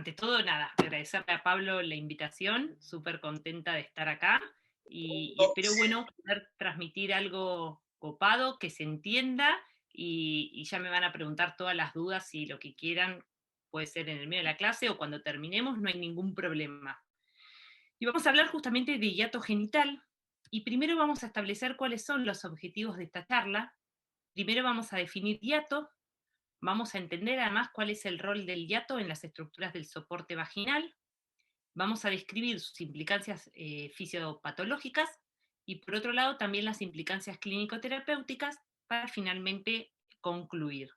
antes todo, nada, agradecerle a Pablo la invitación, súper contenta de estar acá y espero, bueno, poder transmitir algo copado, que se entienda y ya me van a preguntar todas las dudas y lo que quieran, puede ser en el medio de la clase o cuando terminemos, no hay ningún problema. Y vamos a hablar justamente de hiato genital y primero vamos a establecer cuáles son los objetivos de esta charla. Primero vamos a definir hiato. Vamos a entender además cuál es el rol del hiato en las estructuras del soporte vaginal. Vamos a describir sus implicancias fisiopatológicas y por otro lado también las implicancias clínico-terapéuticas para finalmente concluir.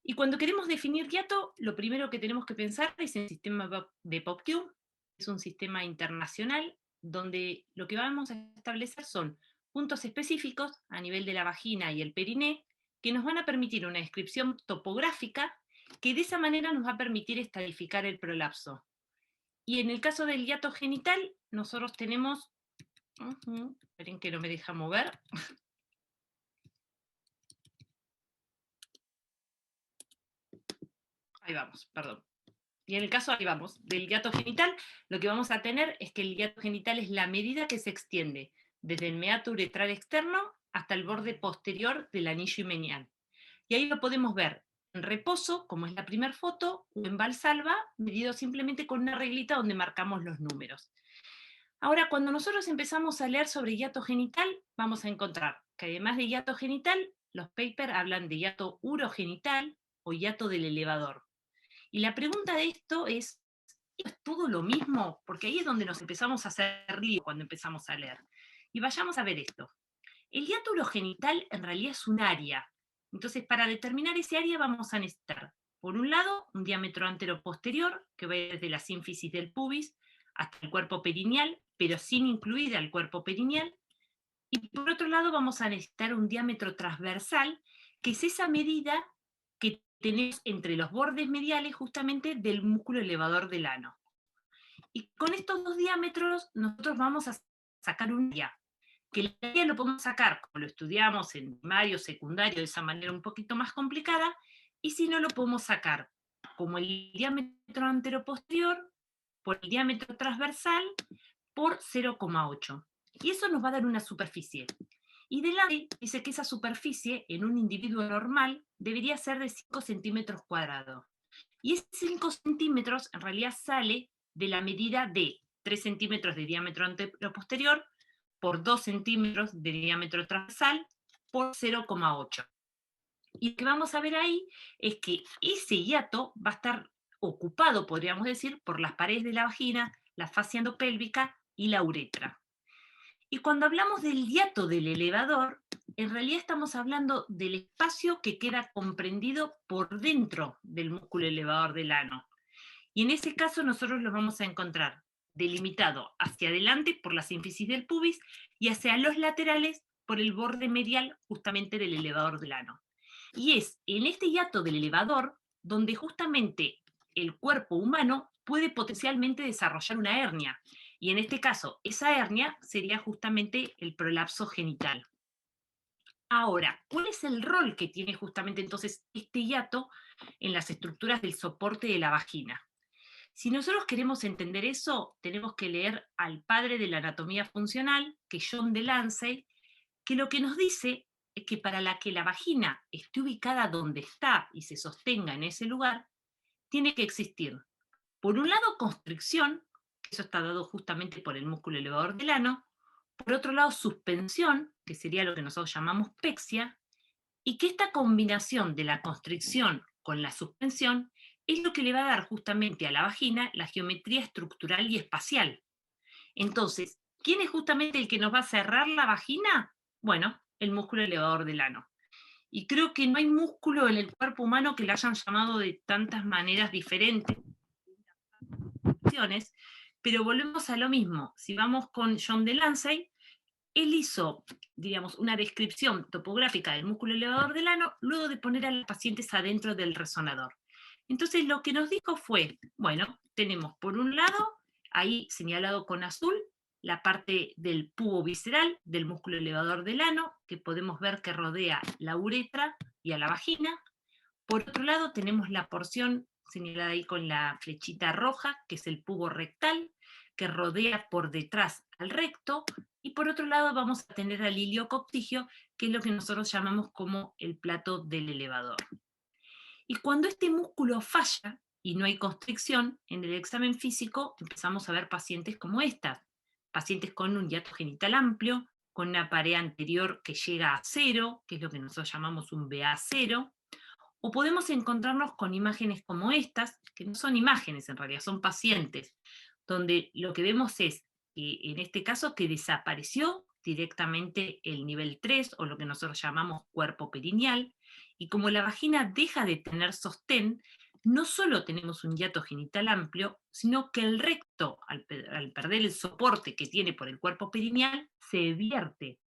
Y cuando queremos definir hiato, lo primero que tenemos que pensar es el sistema de POPQ. Es un sistema internacional donde lo que vamos a establecer son puntos específicos a nivel de la vagina y el periné que nos van a permitir una descripción topográfica que de esa manera nos va a permitir estadificar el prolapso. Y en el caso del hiato genital, nosotros tenemos... esperen que no me deja mover. Ahí vamos, perdón. Y en el caso, ahí vamos, del hiato genital, lo que vamos a tener es que el hiato genital es la medida que se extiende desde el meato uretral externo hasta el borde posterior del anillo himeneal. Y ahí lo podemos ver en reposo, como es la primera foto, o en valsalva, medido simplemente con una reglita donde marcamos los números. Ahora, cuando nosotros empezamos a leer sobre hiato genital, vamos a encontrar que además de hiato genital, los papers hablan de hiato urogenital o hiato del elevador. Y la pregunta de esto ¿es todo lo mismo? Porque ahí es donde nos empezamos a hacer lío cuando empezamos a leer. Y vayamos a ver esto. El hiato urogenital en realidad es un área. Entonces, para determinar ese área vamos a necesitar, por un lado, un diámetro antero-posterior, que va desde la sínfisis del pubis hasta el cuerpo perineal, pero sin incluir al cuerpo perineal. Y por otro lado, vamos a necesitar un diámetro transversal, que es esa medida que tenemos entre los bordes mediales justamente del músculo elevador del ano. Y con estos dos diámetros nosotros vamos a sacar un área, que el área lo podemos sacar, como lo estudiamos en primario, secundario, de esa manera un poquito más complicada, y si no lo podemos sacar como el diámetro anteroposterior por el diámetro transversal por 0,8. Y eso nos va a dar una superficie. Y delante dice que esa superficie en un individuo normal debería ser de 5 centímetros cuadrados. Y esos 5 centímetros en realidad sale de la medida de 3 centímetros de diámetro anteroposterior por 2 centímetros de diámetro transversal por 0,8. Y lo que vamos a ver ahí es que ese hiato va a estar ocupado, podríamos decir, por las paredes de la vagina, la fascia endopélvica y la uretra. Y cuando hablamos del hiato del elevador, en realidad estamos hablando del espacio que queda comprendido por dentro del músculo elevador del ano. Y en ese caso nosotros lo vamos a encontrar delimitado hacia adelante por la sínfisis del pubis y hacia los laterales por el borde medial justamente del elevador del ano. Y es en este hiato del elevador donde justamente el cuerpo humano puede potencialmente desarrollar una hernia. Y en este caso, esa hernia sería justamente el prolapso genital. Ahora, ¿cuál es el rol que tiene justamente entonces este hiato en las estructuras del soporte de la vagina? Si nosotros queremos entender eso, tenemos que leer al padre de la anatomía funcional, que es John Delancey, que lo que nos dice es que para que la vagina esté ubicada donde está y se sostenga en ese lugar, tiene que existir, por un lado, constricción, que eso está dado justamente por el músculo elevador del ano, por otro lado, suspensión, que sería lo que nosotros llamamos pexia, y que esta combinación de la constricción con la suspensión es lo que le va a dar justamente a la vagina la geometría estructural y espacial. Entonces, ¿quién es justamente el que nos va a cerrar la vagina? Bueno, el músculo elevador del ano. Y creo que no hay músculo en el cuerpo humano que lo hayan llamado de tantas maneras diferentes, pero volvemos a lo mismo. Si vamos con John Delancey, él hizo, digamos, una descripción topográfica del músculo elevador del ano luego de poner a los pacientes adentro del resonador. Entonces lo que nos dijo fue, bueno, tenemos por un lado, ahí señalado con azul, la parte del pubo visceral del músculo elevador del ano, que podemos ver que rodea la uretra y a la vagina. Por otro lado tenemos la porción señalada ahí con la flechita roja, que es el pubo rectal, que rodea por detrás al recto, y por otro lado vamos a tener al iliococtigio, que es lo que nosotros llamamos como el plato del elevador. Y cuando este músculo falla y no hay constricción, en el examen físico empezamos a ver pacientes como estas, pacientes con un hiato genital amplio, con una pared anterior que llega a cero, que es lo que nosotros llamamos un BA0, o podemos encontrarnos con imágenes como estas, que no son imágenes en realidad, son pacientes, donde lo que vemos es, en este caso, que desapareció directamente el nivel 3, o lo que nosotros llamamos cuerpo perineal, y como la vagina deja de tener sostén, no solo tenemos un hiato genital amplio, sino que el recto, al perder el soporte que tiene por el cuerpo perineal, se vierte.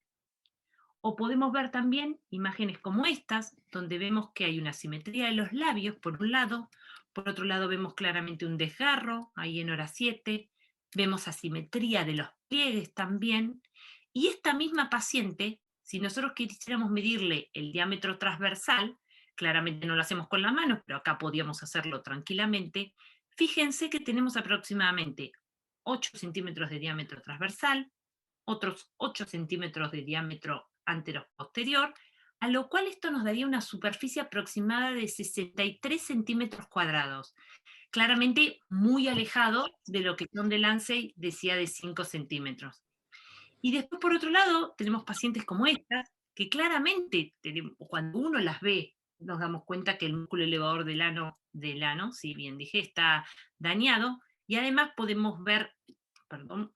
O podemos ver también imágenes como estas, donde vemos que hay una simetría de los labios, por un lado, por otro lado vemos claramente un desgarro, ahí en hora 7, vemos asimetría de los pliegues también, y esta misma paciente, si nosotros quisiéramos medirle el diámetro transversal, claramente no lo hacemos con la mano, pero acá podíamos hacerlo tranquilamente, fíjense que tenemos aproximadamente 8 centímetros de diámetro transversal, otros 8 centímetros de diámetro antero-posterior, a lo cual esto nos daría una superficie aproximada de 63 centímetros cuadrados, claramente muy alejado de lo que John Delancey decía de 5 centímetros. Y después, por otro lado, tenemos pacientes como estas, que claramente, cuando uno las ve, nos damos cuenta que el músculo elevador del ano, si bien dije, está dañado, y además podemos ver,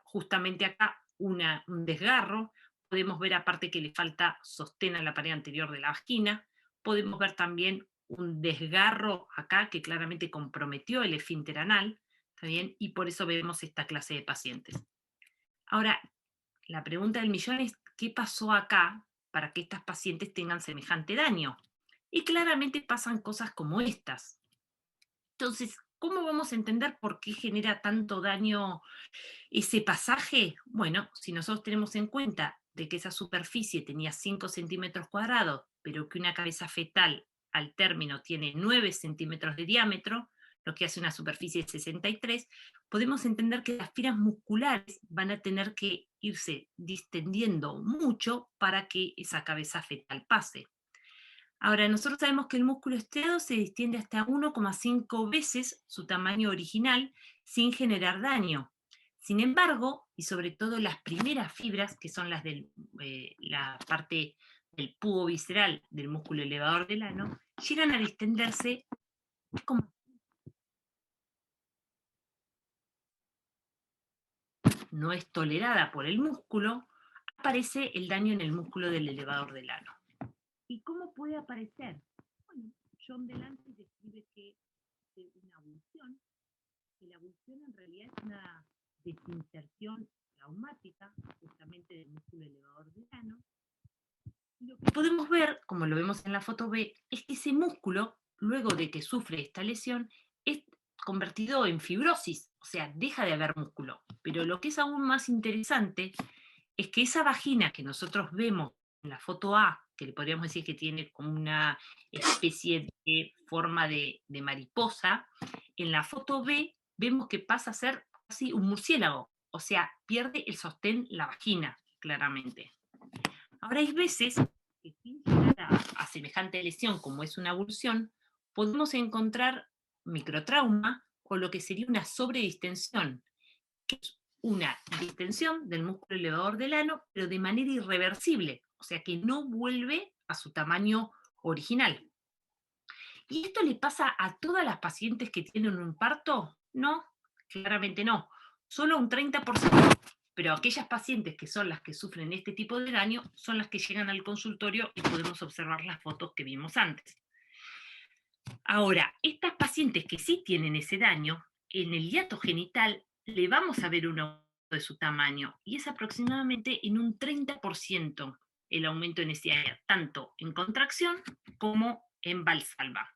justamente acá, un desgarro, podemos ver aparte que le falta sostén a la pared anterior de la vagina, podemos ver también un desgarro acá que claramente comprometió el esfínter anal, ¿está bien? Y por eso vemos esta clase de pacientes. Ahora, la pregunta del millón es, ¿qué pasó acá para que estas pacientes tengan semejante daño? Y claramente pasan cosas como estas. Entonces, ¿cómo vamos a entender por qué genera tanto daño ese pasaje? Bueno, si nosotros tenemos en cuenta de que esa superficie tenía 5 centímetros cuadrados, pero que una cabeza fetal al término tiene 9 centímetros de diámetro, lo que hace una superficie de 63, podemos entender que las fibras musculares van a tener que irse distendiendo mucho para que esa cabeza fetal pase. Ahora, nosotros sabemos que el músculo estriado se distiende hasta 1,5 veces su tamaño original sin generar daño. Sin embargo, y sobre todo las primeras fibras, que son las de la parte del pubo visceral del músculo elevador del ano, llegan a distenderse como no es tolerada por el músculo, aparece el daño en el músculo del elevador del ano. ¿Y cómo puede aparecer? Bueno, John Delancey describe que es una abulsión, que la abulsión en realidad es una desinserción traumática, justamente del músculo elevador del ano. Y lo que podemos ver, como lo vemos en la foto B, es que ese músculo, luego de que sufre esta lesión, es convertido en fibrosis, o sea, deja de haber músculo. Pero lo que es aún más interesante es que esa vagina que nosotros vemos en la foto A, que le podríamos decir que tiene como una especie de forma de mariposa, en la foto B vemos que pasa a ser casi un murciélago, o sea, pierde el sostén la vagina, claramente. Ahora hay veces que sin llegar a semejante lesión como es una abulsión, podemos encontrar microtrauma o lo que sería una sobredistensión, que es una distensión del músculo elevador del ano, pero de manera irreversible, o sea que no vuelve a su tamaño original. ¿Y esto le pasa a todas las pacientes que tienen un parto? No, claramente no. Solo un 30%. Pero aquellas pacientes que son las que sufren este tipo de daño son las que llegan al consultorio y podemos observar las fotos que vimos antes. Ahora, estas pacientes que sí tienen ese daño, en el hiato genital le vamos a ver un aumento de su tamaño y es aproximadamente en un 30% el aumento en ese área, tanto en contracción como en valsalva.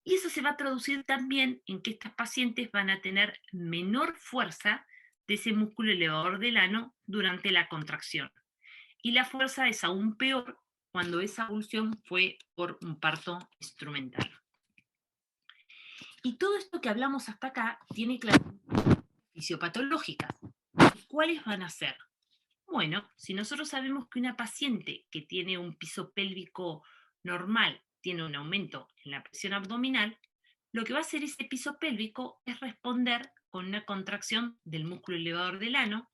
Y eso se va a traducir también en que estas pacientes van a tener menor fuerza de ese músculo elevador del ano durante la contracción. Y la fuerza es aún peor cuando esa abulsión fue por un parto instrumental. Y todo esto que hablamos hasta acá tiene claro fisiopatológicas. ¿Cuáles van a ser? Bueno, si nosotros sabemos que una paciente que tiene un piso pélvico normal tiene un aumento en la presión abdominal, lo que va a hacer ese piso pélvico es responder con una contracción del músculo elevador del ano.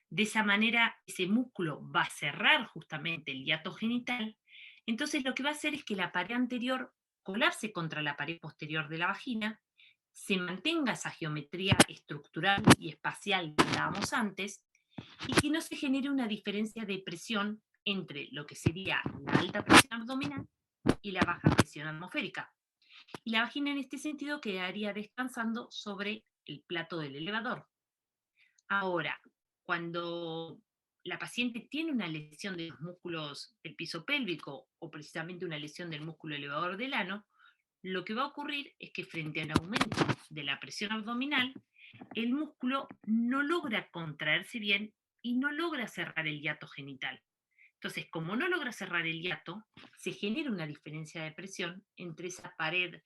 De esa manera, ese músculo va a cerrar justamente el hiato genital. Entonces, lo que va a hacer es que la pared anterior colapse contra la pared posterior de la vagina, se mantenga esa geometría estructural y espacial que hablábamos antes, y que no se genere una diferencia de presión entre lo que sería la alta presión abdominal y la baja presión atmosférica. Y la vagina en este sentido quedaría descansando sobre el plato del elevador. Ahora, cuando la paciente tiene una lesión de los músculos del piso pélvico o precisamente una lesión del músculo elevador del ano, lo que va a ocurrir es que frente al aumento de la presión abdominal, el músculo no logra contraerse bien y no logra cerrar el hiato genital. Entonces, como no logra cerrar el hiato, se genera una diferencia de presión entre esa pared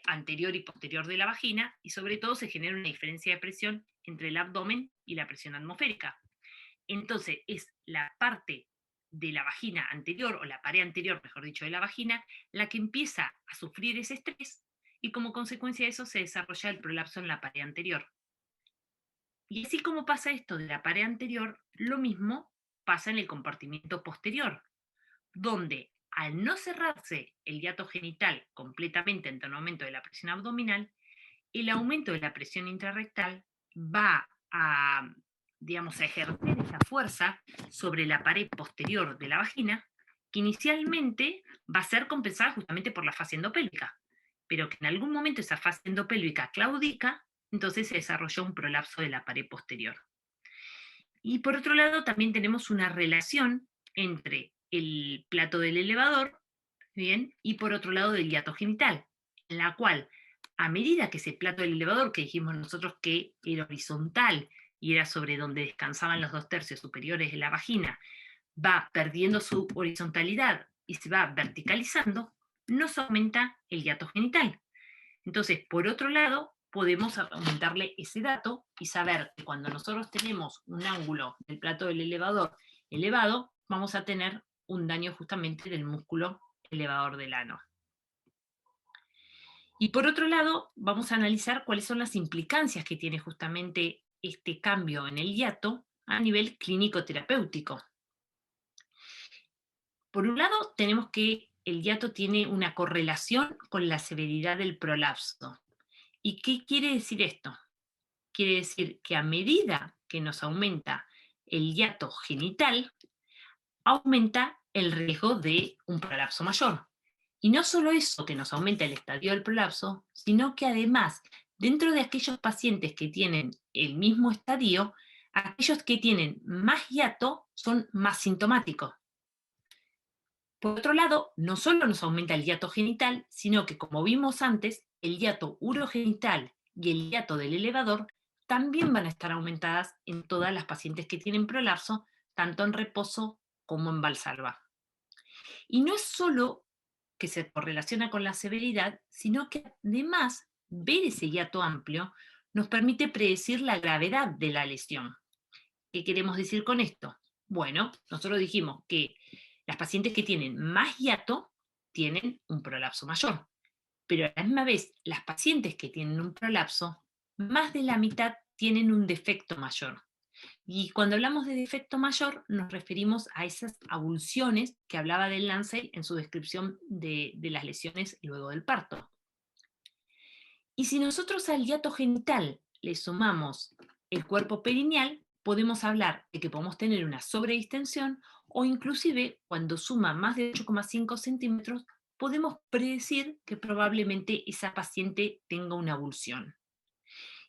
anterior y posterior de la vagina, y sobre todo se genera una diferencia de presión entre el abdomen y la presión atmosférica. Entonces, es la parte de la vagina anterior, o la pared anterior, mejor dicho, de la vagina, la que empieza a sufrir ese estrés, y como consecuencia de eso se desarrolla el prolapso en la pared anterior. Y así como pasa esto de la pared anterior, lo mismo pasa en el compartimiento posterior, donde al no cerrarse el hiato genital completamente ante un aumento de la presión abdominal, el aumento de la presión intrarrectal va a, digamos, a ejercer esa fuerza sobre la pared posterior de la vagina, que inicialmente va a ser compensada justamente por la fascia endopélvica, pero que en algún momento esa fascia endopélvica claudica, entonces se desarrolla un prolapso de la pared posterior. Y por otro lado, también tenemos una relación entre el plato del elevador, ¿bien? Y por otro lado del hiato genital, en la cual, a medida que ese plato del elevador, que dijimos nosotros que era horizontal y era sobre donde descansaban los 2/3 superiores de la vagina, va perdiendo su horizontalidad y se va verticalizando, nos aumenta el hiato genital. Entonces, por otro lado, podemos aumentarle ese dato y saber que cuando nosotros tenemos un ángulo del plato del elevador elevado, vamos a tener un daño justamente del músculo elevador del ano. Y por otro lado, vamos a analizar cuáles son las implicancias que tiene justamente este cambio en el hiato a nivel clínico terapéutico. Por un lado, tenemos que el hiato tiene una correlación con la severidad del prolapso. ¿Y qué quiere decir esto? Quiere decir que a medida que nos aumenta el hiato genital, aumenta el riesgo de un prolapso mayor. Y no solo eso, que nos aumenta el estadio del prolapso, sino que además, dentro de aquellos pacientes que tienen el mismo estadio, aquellos que tienen más hiato son más sintomáticos. Por otro lado, no solo nos aumenta el hiato genital, sino que, como vimos antes, el hiato urogenital y el hiato del elevador también van a estar aumentadas en todas las pacientes que tienen prolapso, tanto en reposo como en valsalva. Y no es solo que se correlaciona con la severidad, sino que además ver ese hiato amplio nos permite predecir la gravedad de la lesión. ¿Qué queremos decir con esto? Bueno, nosotros dijimos que las pacientes que tienen más hiato tienen un prolapso mayor, pero a la misma vez las pacientes que tienen un prolapso, más de la mitad tienen un defecto mayor. Y cuando hablamos de defecto mayor, nos referimos a esas avulsiones que hablaba del Lancey en su descripción de las lesiones luego del parto. Y si nosotros al hiato genital le sumamos el cuerpo perineal, podemos hablar de que podemos tener una sobredistensión, o inclusive cuando suma más de 8,5 centímetros, podemos predecir que probablemente esa paciente tenga una avulsión.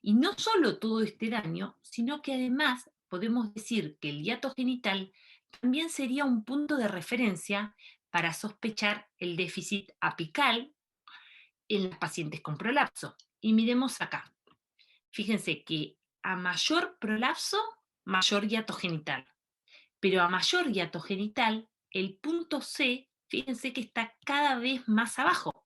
Y no solo todo este daño, sino que además podemos decir que el hiato genital también sería un punto de referencia para sospechar el déficit apical en las pacientes con prolapso. Y miremos acá. Fíjense que a mayor prolapso, mayor hiato genital. Pero a mayor hiato genital, el punto C, fíjense que está cada vez más abajo.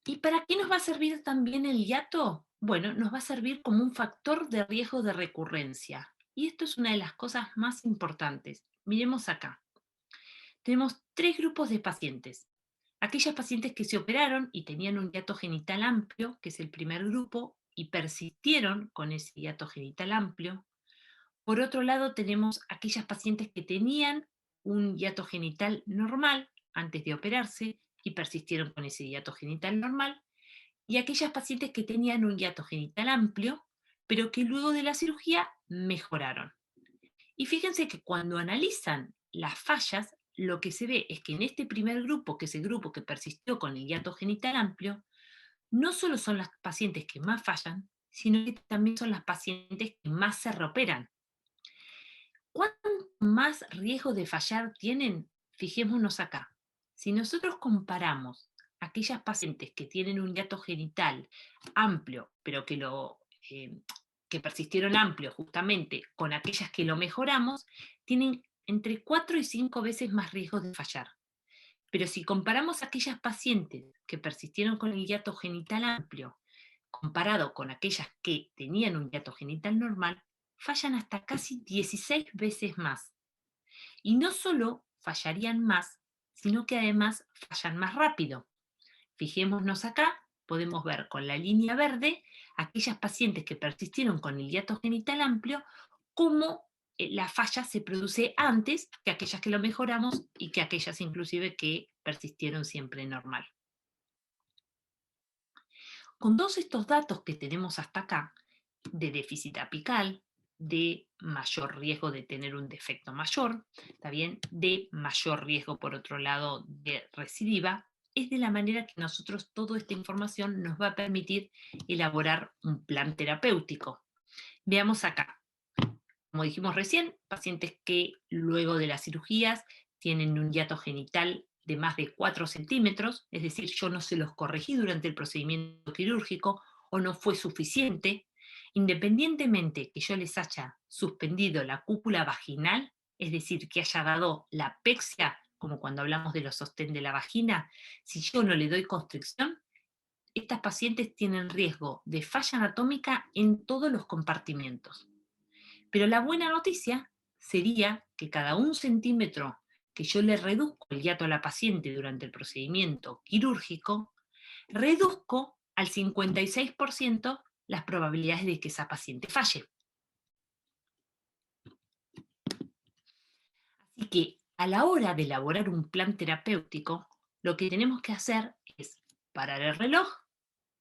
¿Y para qué nos va a servir también el hiato? Bueno, nos va a servir como un factor de riesgo de recurrencia. Y esto es una de las cosas más importantes. Miremos acá. Tenemos tres grupos de pacientes. Aquellas pacientes que se operaron y tenían un hiato genital amplio, que es el primer grupo, y persistieron con ese hiato genital amplio. Por otro lado, tenemos aquellas pacientes que tenían un hiato genital normal antes de operarse y persistieron con ese hiato genital normal, y aquellas pacientes que tenían un hiato genital amplio, pero que luego de la cirugía mejoraron. Y fíjense que cuando analizan las fallas, lo que se ve es que en este primer grupo, que es el grupo que persistió con el hiato genital amplio, no solo son las pacientes que más fallan, sino que también son las pacientes que más se reoperan. ¿Cuánto más riesgo de fallar tienen? Fijémonos acá. Si nosotros comparamos aquellas pacientes que tienen un hiato genital amplio, pero que persistieron amplio justamente con aquellas que lo mejoramos, tienen entre 4 y 5 veces más riesgo de fallar. Pero si comparamos aquellas pacientes que persistieron con el hiato genital amplio, comparado con aquellas que tenían un hiato genital normal, fallan hasta casi 16 veces más. Y no solo fallarían más, sino que además fallan más rápido. Fijémonos acá, podemos ver con la línea verde aquellas pacientes que persistieron con el hiato genital amplio, cómo la falla se produce antes que aquellas que lo mejoramos y que aquellas inclusive que persistieron siempre normal. Con todos estos datos que tenemos hasta acá, de déficit apical, de mayor riesgo de tener un defecto mayor, ¿está bien? De mayor riesgo, por otro lado, de recidiva, es de la manera que nosotros toda esta información nos va a permitir elaborar un plan terapéutico. Veamos acá. Como dijimos recién, pacientes que luego de las cirugías tienen un hiato genital de más de 4 centímetros, es decir, yo no se los corregí durante el procedimiento quirúrgico o no fue suficiente, independientemente que yo les haya suspendido la cúpula vaginal, es decir, que haya dado la pexia, como cuando hablamos de los sostén de la vagina, si yo no le doy constricción, estas pacientes tienen riesgo de falla anatómica en todos los compartimientos. Pero la buena noticia sería que cada 1 centímetro que yo le reduzco el hiato a la paciente durante el procedimiento quirúrgico, reduzco al 56% las probabilidades de que esa paciente falle. Así que a la hora de elaborar un plan terapéutico, lo que tenemos que hacer es parar el reloj,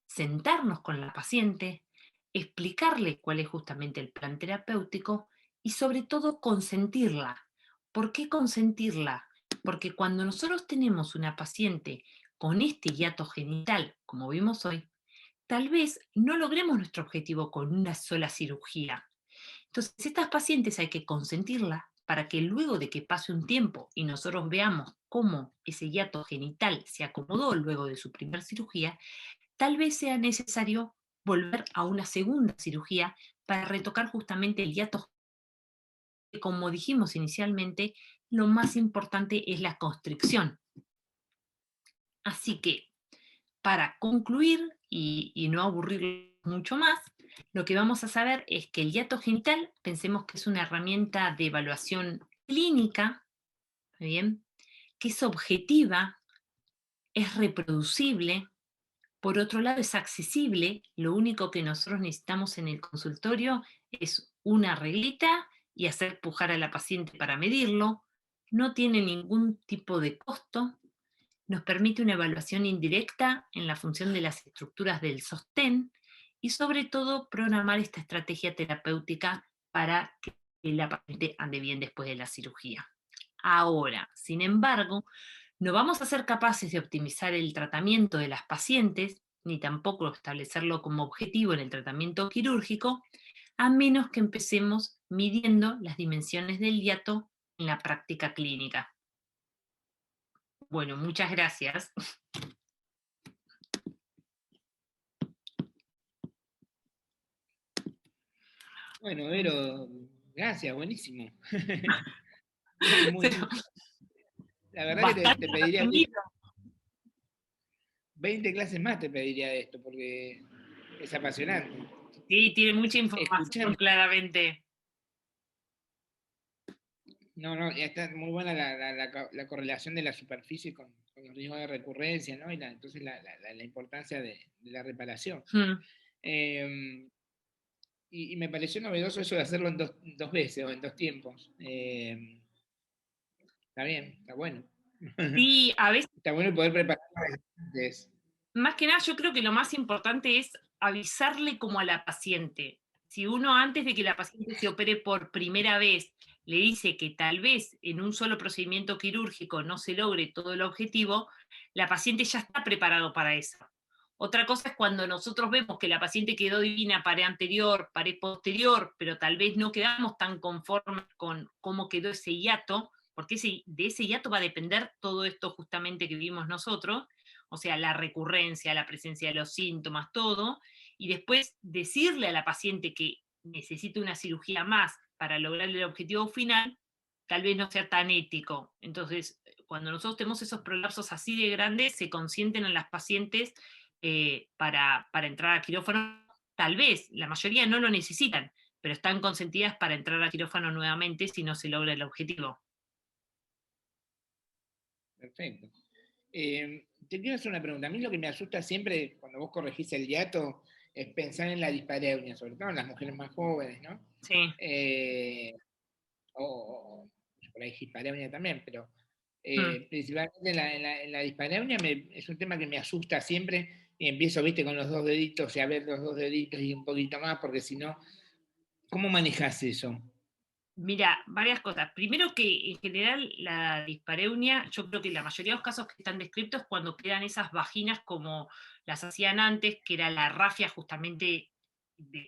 sentarnos con la paciente, explicarle cuál es justamente el plan terapéutico y sobre todo consentirla. ¿Por qué consentirla? Porque cuando nosotros tenemos una paciente con este hiato genital, como vimos hoy, tal vez no logremos nuestro objetivo con una sola cirugía. Entonces, estas pacientes hay que consentirla para que luego de que pase un tiempo y nosotros veamos cómo ese hiato genital se acomodó luego de su primera cirugía, tal vez sea necesario volver a una segunda cirugía para retocar justamente el hiato. Como dijimos inicialmente, lo más importante es la constricción. Así que, para concluir y no aburrir mucho más, lo que vamos a saber es que el hiato genital, pensemos que es una herramienta de evaluación clínica, ¿bien? Que es objetiva, es reproducible. Por otro lado, es accesible. Lo único que nosotros necesitamos en el consultorio es una reglita y hacer pujar a la paciente para medirlo. No tiene ningún tipo de costo. Nos permite una evaluación indirecta en la función de las estructuras del sostén y sobre todo programar esta estrategia terapéutica para que la paciente ande bien después de la cirugía. Ahora, sin embargo, no vamos a ser capaces de optimizar el tratamiento de las pacientes, ni tampoco establecerlo como objetivo en el tratamiento quirúrgico, a menos que empecemos midiendo las dimensiones del hiato en la práctica clínica. Bueno, muchas gracias. Bueno, Vero, gracias, buenísimo. Muy, muy, Pero la verdad que te bastante pediría, resumido. 20 clases más te pediría de esto, porque es apasionante. Sí, tiene mucha información Escuchame. claramente. No, ya está muy buena la correlación de la superficie con los riesgos de recurrencia, ¿no? Entonces la importancia de la reparación. Hmm. Eh, y me pareció novedoso eso de hacerlo en dos veces o en dos tiempos. Está bien, está bueno. Sí, a veces, Está bueno poder prepararlo antes. más que nada, yo creo que lo más importante es avisarle como a la paciente. Si uno antes de que la paciente se opere por primera vez le dice que tal vez en un solo procedimiento quirúrgico no se logre todo el objetivo, la paciente ya está preparado para eso. Otra cosa es cuando nosotros vemos que la paciente quedó divina pared anterior, pared posterior, pero tal vez no quedamos tan conformes con cómo quedó ese hiato, porque de ese hiato va a depender todo esto justamente que vimos nosotros, o sea, la recurrencia, la presencia de los síntomas, todo, y después decirle a la paciente que necesita una cirugía más para lograr el objetivo final, tal vez no sea tan ético. Entonces, cuando nosotros tenemos esos prolapsos así de grandes, se consienten a las pacientes para entrar a quirófano. Tal vez, la mayoría no lo necesitan, pero están consentidas para entrar a quirófano nuevamente si no se logra el objetivo. Perfecto. Te quiero hacer una pregunta. A mí lo que me asusta siempre cuando vos corregís el hiato es pensar en la dispareunia, sobre todo en las mujeres más jóvenes, ¿no? Sí. O por ahí dispareunia también, pero Mm. principalmente en la dispareunia es un tema que me asusta siempre y empiezo, viste, con los dos deditos y a ver los dos deditos y un poquito más, porque si no, ¿cómo manejas eso? Mira, varias cosas. Primero que en general la dispareunia, yo creo que la mayoría de los casos que están descritos cuando quedan esas vaginas como las hacían antes, que era la rafia justamente,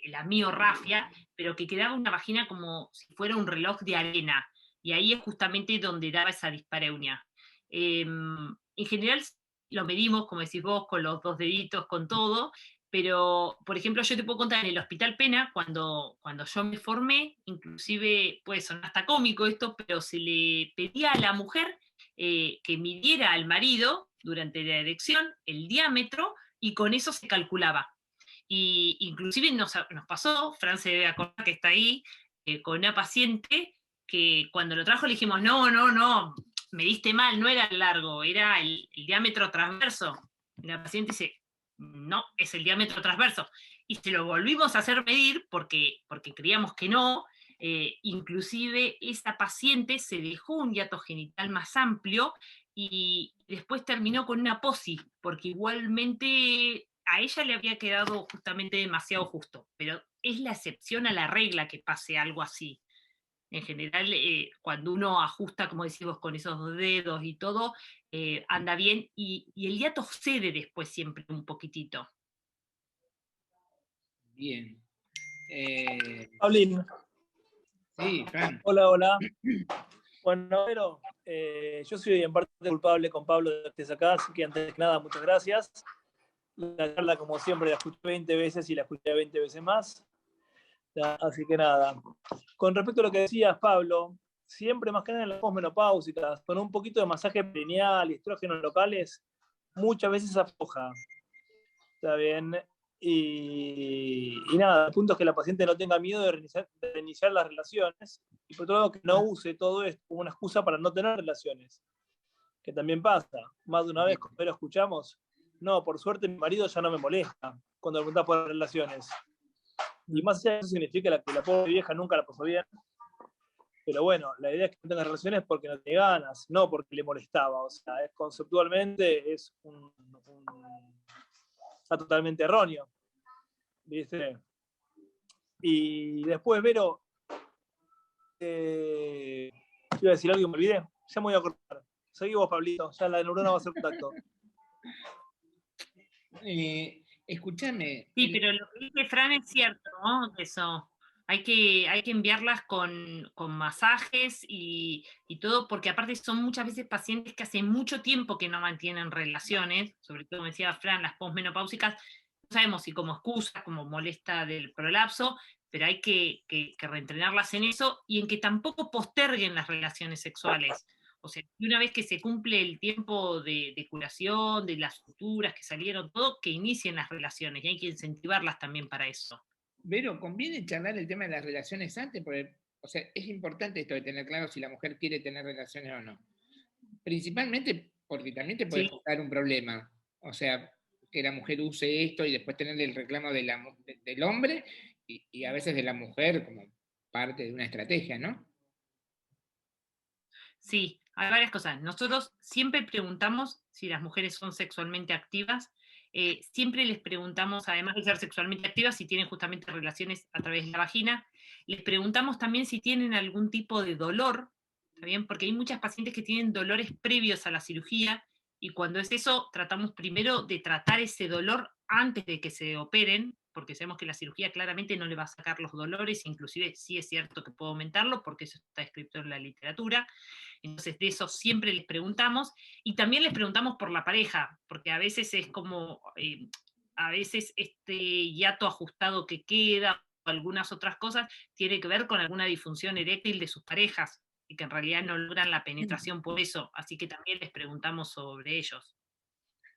la miorrafia, pero que quedaba una vagina como si fuera un reloj de arena. Y ahí es justamente donde daba esa dispareunia. En general lo medimos, como decís vos, con los dos deditos, con todo, pero, por ejemplo, yo te puedo contar en el Hospital Pena, cuando yo me formé, inclusive puede sonar hasta cómico esto, pero se le pedía a la mujer que midiera al marido durante la erección el diámetro y con eso se calculaba. Y inclusive nos pasó, Fran se debe acordar que está ahí, con una paciente que cuando lo trajo le dijimos, no, me diste mal, no era el largo, era el diámetro transverso. Y la paciente dice, no, es el diámetro transverso. Y se lo volvimos a hacer medir porque creíamos que no. Inclusive esa paciente se dejó un hiato genital más amplio y después terminó con una posi, porque igualmente a ella le había quedado justamente demasiado justo, pero es la excepción a la regla que pase algo así. En general, cuando uno ajusta, como decimos, con esos dos dedos y todo, anda bien y el hiato cede después siempre un poquitito. Bien. Paulín, Sí, Fran. hola, hola. Bueno, pero yo soy en parte culpable con Pablo de que estés acá, así que antes que nada, muchas gracias. La charla, como siempre, la escuché 20 veces y la escuché 20 veces más. Así que nada. Con respecto a lo que decías, Pablo, siempre más que nada en las posmenopáusicas, con un poquito de masaje perineal y estrógenos locales, muchas veces afloja. ¿Está bien? Y nada, el punto es que la paciente no tenga miedo de reiniciar las relaciones y por otro lado que no use todo esto como una excusa para no tener relaciones, que también pasa. Más de una vez cuando lo escuchamos, no, por suerte mi marido ya no me molesta cuando le preguntas por relaciones. Y más allá de eso significa que la pobre vieja nunca la pasó bien. Pero bueno, la idea es que no tenga relaciones porque no tiene ganas, no porque le molestaba. O sea, conceptualmente está totalmente erróneo. ¿Viste? Y después, Vero, iba a decir algo y me olvidé. Ya me voy a acordar. Seguí vos, Pablito. Ya la neurona va a hacer contacto. Escúchame. Sí, pero lo que dice Fran es cierto, ¿no? Eso. Hay que enviarlas con masajes y todo, porque aparte son muchas veces pacientes que hace mucho tiempo que no mantienen relaciones, sobre todo, como decía Fran, las posmenopáusicas, no sabemos si como excusa, como molesta del prolapso, pero hay que reentrenarlas en eso y en que tampoco posterguen las relaciones sexuales. O sea, y una vez que se cumple el tiempo de curación, de las suturas que salieron, todo, que inicien las relaciones, y hay que incentivarlas también para eso. Vero, ¿conviene charlar el tema de las relaciones antes? Porque, o sea, es importante esto de tener claro si la mujer quiere tener relaciones o no. Principalmente porque también te puede Sí, dar un problema. O sea, que la mujer use esto y después tener el reclamo del hombre y a veces de la mujer como parte de una estrategia, ¿no? sí, hay varias cosas. Nosotros siempre preguntamos si las mujeres son sexualmente activas. Siempre les preguntamos, además de ser sexualmente activas, si tienen justamente relaciones a través de la vagina. Les preguntamos también si tienen algún tipo de dolor, ¿está bien? Porque hay muchas pacientes que tienen dolores previos a la cirugía y cuando es eso, tratamos primero de tratar ese dolor antes de que se operen, porque sabemos que la cirugía claramente no le va a sacar los dolores, inclusive sí es cierto que puede aumentarlo, porque eso está escrito en la literatura. Entonces, de eso siempre les preguntamos y también les preguntamos por la pareja, porque a veces es como, a veces este hiato ajustado que queda, o algunas otras cosas, tiene que ver con alguna disfunción eréctil de sus parejas y que en realidad no logran la penetración por eso, así que también les preguntamos sobre ellos.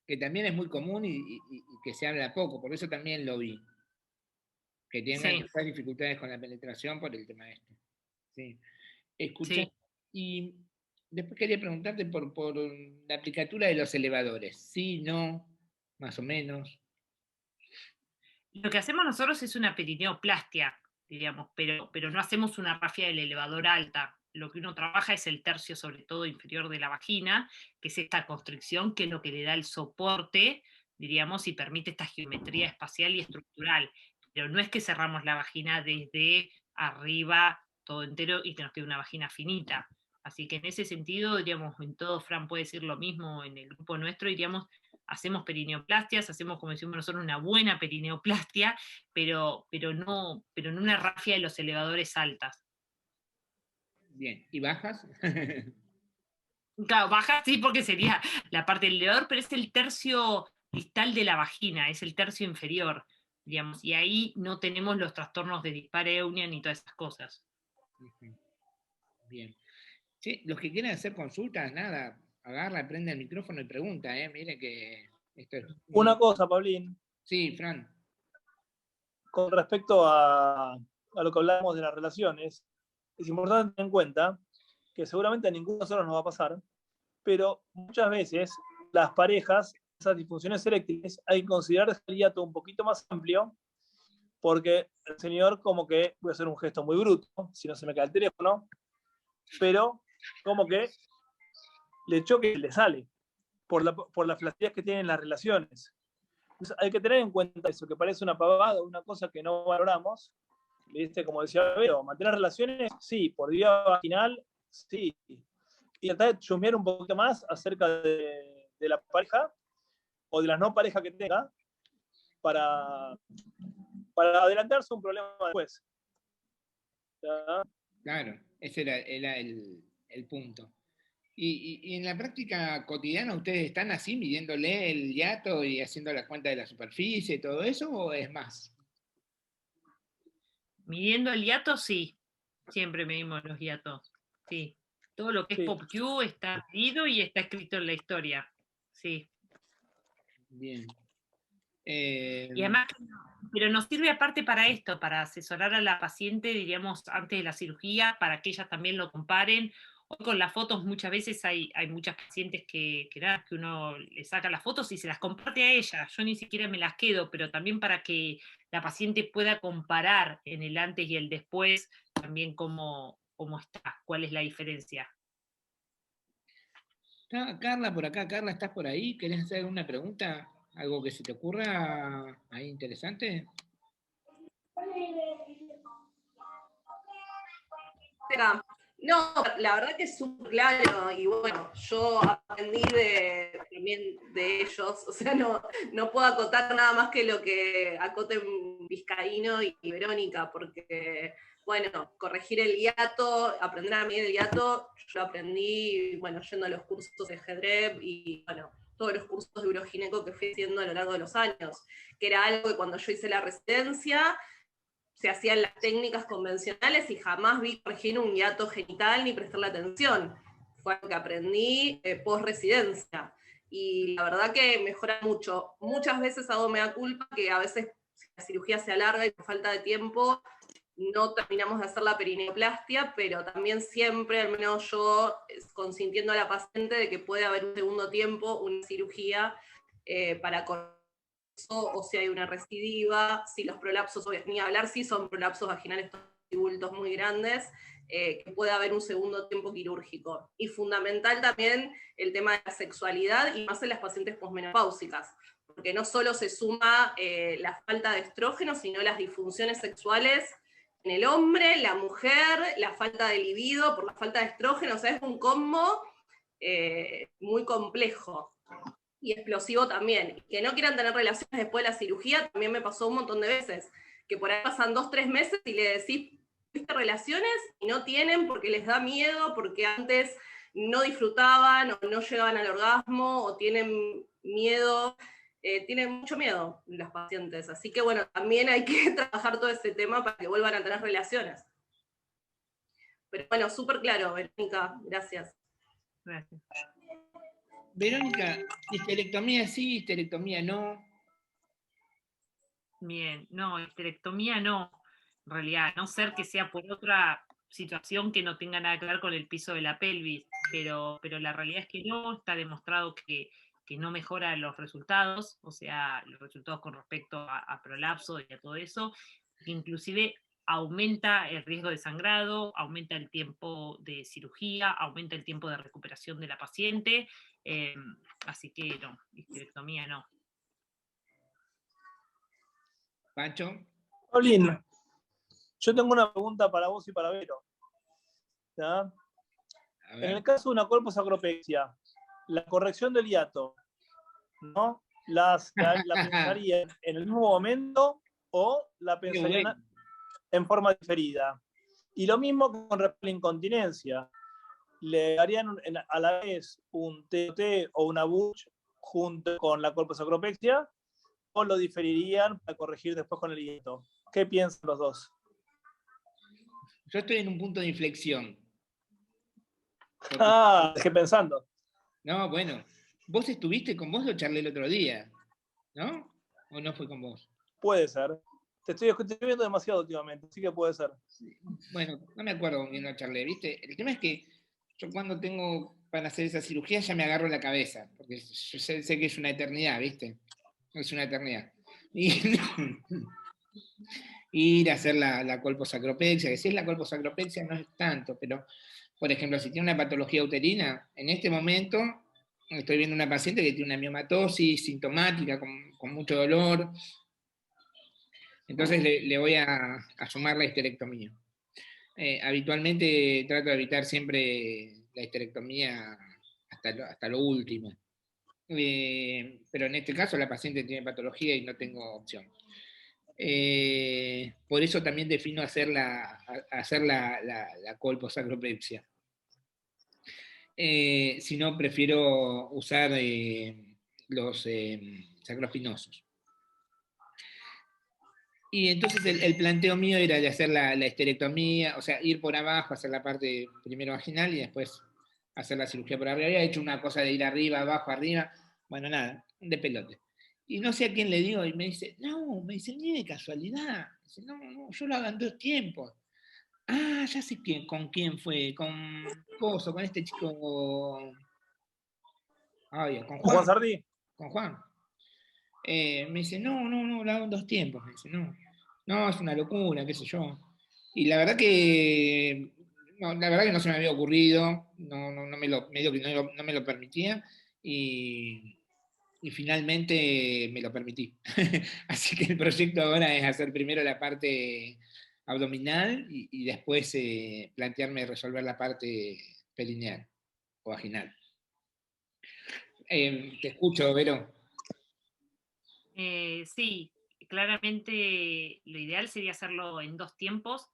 Que también es muy común y que se habla poco, por eso también lo vi. Que tengan Sí, quizás dificultades con la penetración por el tema este. Sí. Escuché, sí. y después quería preguntarte por la aplicatura de los elevadores. Sí, no, más o menos. Lo que hacemos nosotros es una perineoplastia, diríamos, pero no hacemos una rafia del elevador alta. Lo que uno trabaja es el tercio, sobre todo inferior de la vagina, que es esta constricción, que es lo que le da el soporte, diríamos, y permite esta geometría espacial y estructural. Pero no es que cerramos la vagina desde arriba todo entero y que nos quede una vagina finita. Así que en ese sentido, diríamos, en todo Fran puede decir lo mismo en el grupo nuestro, diríamos, hacemos perineoplastias, hacemos, como decimos nosotros, una buena perineoplastia, pero no una rafia de los elevadores altas. Bien. ¿Y bajas? Claro, baja sí porque sería la parte del elevador, pero es el tercio distal de la vagina, es el tercio inferior, digamos, y ahí no tenemos los trastornos de dispareunia ni todas esas cosas. Bien. Sí, los que quieran hacer consultas, nada, agarra, prende el micrófono y pregunta, ¿eh? Mire que esto es Una muy... cosa, Pablín, Sí, Fran. con respecto a lo que hablamos de las relaciones, es importante tener en cuenta que seguramente a ninguno de nosotros nos va a pasar, pero muchas veces las parejas, esas disfunciones eréctiles, hay que considerar el hiato un poquito más amplio, porque el señor como que, voy a hacer un gesto muy bruto, si no se me cae el teléfono, pero como que le choque y le sale por la flacidez que tienen las relaciones. Entonces hay que tener en cuenta eso, que parece una pavada, una cosa que no valoramos. ¿Viste? Como decía Vero, mantener relaciones, sí, por vía vaginal, sí. Y tratar de chusmear un poquito más acerca de la pareja o de la no pareja que tenga para, para adelantarse un problema después. ¿Ya? Claro, ese era el punto. Y en la práctica cotidiana ustedes están así midiéndole el hiato y haciendo la cuenta de la superficie y todo eso, o es más? Midiendo el hiato, sí, siempre medimos los hiatos, sí. Todo lo que es Sí. PopQ está medido y está escrito en la historia, sí. Bien. Y además, pero nos sirve aparte para esto, para asesorar a la paciente, diríamos, antes de la cirugía, para que ellas también lo comparen. Hoy con las fotos muchas veces hay muchas pacientes que uno le saca las fotos y se las comparte a ella. Yo ni siquiera me las quedo, pero también para que la paciente pueda comparar en el antes y el después también cómo está, cuál es la diferencia. Está Carla por acá. Carla, ¿estás por ahí? ¿Querés hacer alguna pregunta? ¿Algo que se te ocurra ahí interesante? No, la verdad que es súper claro y bueno, yo aprendí también de ellos, o sea, no puedo acotar nada más que lo que acoten Vizcaíno y Verónica, porque bueno, corregir el hiato, aprender a medir el hiato, yo aprendí, bueno, yendo a los cursos de Hedrep y bueno, todos los cursos de urogineco que fui haciendo a lo largo de los años, que era algo que cuando yo hice la residencia se hacían las técnicas convencionales y jamás vi corregir un hiato genital ni prestarle atención. fue algo que aprendí post-residencia. Y la verdad que mejora mucho. Muchas veces hago mea culpa, que a veces si la cirugía se alarga y por falta de tiempo no terminamos de hacer la perineoplastia, pero también siempre, al menos yo, consintiendo a la paciente de que puede haber un segundo tiempo, una cirugía para corregir o si hay una recidiva, si los prolapsos, ni hablar si son prolapsos vaginales y bultos muy grandes, que puede haber un segundo tiempo quirúrgico. Y fundamental también el tema de la sexualidad, y más en las pacientes posmenopáusicas, porque no solo se suma la falta de estrógeno, sino las disfunciones sexuales en el hombre, la mujer, la falta de libido por la falta de estrógeno, o sea, es un combo muy complejo y explosivo también. Que no quieran tener relaciones después de la cirugía también me pasó un montón de veces, que por ahí pasan 2-3 meses y le decís, ¿tuviste relaciones? Y no tienen porque les da miedo, porque antes no disfrutaban o no llegaban al orgasmo o tienen miedo. Tienen mucho miedo los pacientes, así que bueno, también hay que trabajar todo ese tema para que vuelvan a tener relaciones. Pero bueno, súper claro, Verónica, gracias. Gracias. Verónica, histerectomía sí, histerectomía no. Bien, no, histerectomía no, en realidad, a no ser que sea por otra situación que no tenga nada que ver con el piso de la pelvis, pero la realidad es que no, está demostrado que no mejora los resultados, o sea, los resultados con respecto a prolapso y a todo eso, que inclusive aumenta el riesgo de sangrado, aumenta el tiempo de cirugía, aumenta el tiempo de recuperación de la paciente, así que no, histerectomía no. Pacho, Paulín, yo tengo una pregunta para vos y para Vero. ¿Ya? a En ver. el caso de una colposacropexia, la corrección del hiato, ¿no? ¿La pensarían en el mismo momento o la Qué pensarían bueno. en forma diferida? Y lo mismo con respecto a la incontinencia. ¿Le harían a la vez un TOT o una BUSH junto con la colposacropexia o lo diferirían para corregir después con el hiato? ¿Qué piensan los dos? Yo estoy en un punto de inflexión. Porque- Dejé pensando. No, bueno, vos estuviste con vos, lo charlé el otro día, ¿no? ¿O no fue con vos? Puede ser. Te estoy viendo demasiado últimamente, así que puede ser. Bueno, no me acuerdo con quién lo charlé, ¿viste? El tema es que yo cuando tengo para hacer esa cirugía ya me agarro la cabeza, porque yo sé que es una eternidad, ¿viste? Es una eternidad. Y ir a hacer la colposacropexia, que si es la colposacropexia no es tanto, pero, por ejemplo, si tiene una patología uterina, en este momento estoy viendo una paciente que tiene una miomatosis sintomática, con mucho dolor, entonces le voy a sumar la histerectomía. Habitualmente trato de evitar siempre la histerectomía hasta lo último. Pero en este caso la paciente tiene patología y no tengo opción. Por eso también defino hacer la colposacropexia. Si no, prefiero usar los sacroespinosos. Y entonces el planteo mío era de hacer la histerectomía, o sea, ir por abajo, hacer la parte primero vaginal y después hacer la cirugía por arriba. Había hecho una cosa de ir arriba, abajo, arriba. Bueno, nada, de pelote. Y no sé a quién le digo, y me dice, no, me dice, ni de casualidad. Dice, no, yo lo hago en 2 tiempos. Ah, ya sé con quién fue, con este chico. Ay, con Juan. Juan Sardí. Con Juan. Me dice, no, lo hago en 2 tiempos. Me dice, no, es una locura, qué sé yo. Y la verdad que no se me había ocurrido, medio que no me lo permitía, y finalmente me lo permití. Así que el proyecto ahora es hacer primero la parte abdominal y después plantearme resolver la parte perineal o vaginal. Te escucho, Vero. Sí, claramente lo ideal sería hacerlo en 2 tiempos,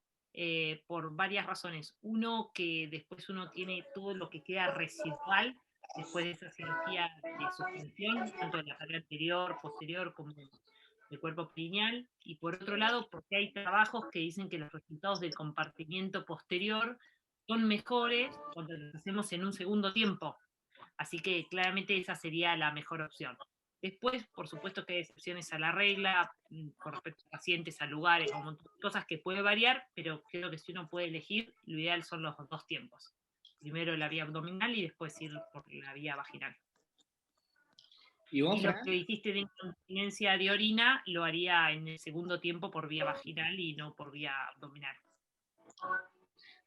por varias razones. Uno, que después uno tiene todo lo que queda residual después de esa cirugía de suspensión, tanto de la pared anterior, posterior, como del cuerpo perineal. Y por otro lado, porque hay trabajos que dicen que los resultados del compartimiento posterior son mejores cuando las hacemos en un segundo tiempo. Así que claramente esa sería la mejor opción. Después, por supuesto que hay excepciones a la regla, con respecto a pacientes, a lugares, a un montón de cosas que puede variar, pero creo que si uno puede elegir, lo ideal son los dos tiempos. Primero la vía abdominal y después ir por la vía vaginal. ¿Y vos, Y lo Fran? que dijiste de incontinencia de orina, lo haría en el segundo tiempo por vía vaginal y no por vía abdominal.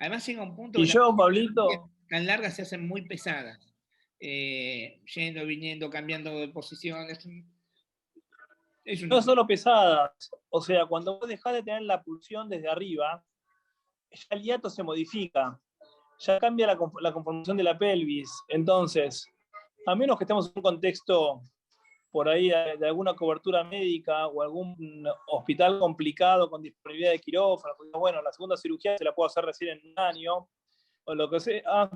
Además llega un punto Y que las yo, Pablito, tan largas se hacen muy pesadas. Yendo, viniendo, cambiando de posición. no solo pesadas, o sea, cuando vos dejás de tener la pulsión desde arriba, ya el hiato se modifica, ya cambia la conformación de la pelvis. Entonces, a menos que estemos en un contexto por ahí de alguna cobertura médica o algún hospital complicado con disponibilidad de quirófano, porque, bueno, la segunda cirugía se la puedo hacer recién en un año, o lo que sea,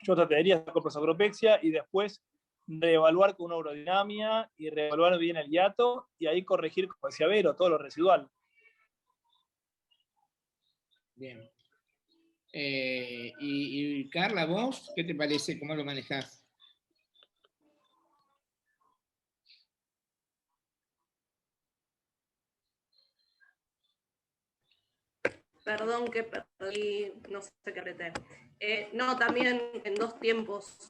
yo trataría con prosacropexia y después reevaluar con una urodinamia y reevaluar bien el hiato y ahí corregir, como decía Vero, todo lo residual. Bien. Y Carla, vos, ¿qué te parece? ¿Cómo lo manejás? Perdón que perdí, no sé qué apreté. No, también en 2 tiempos.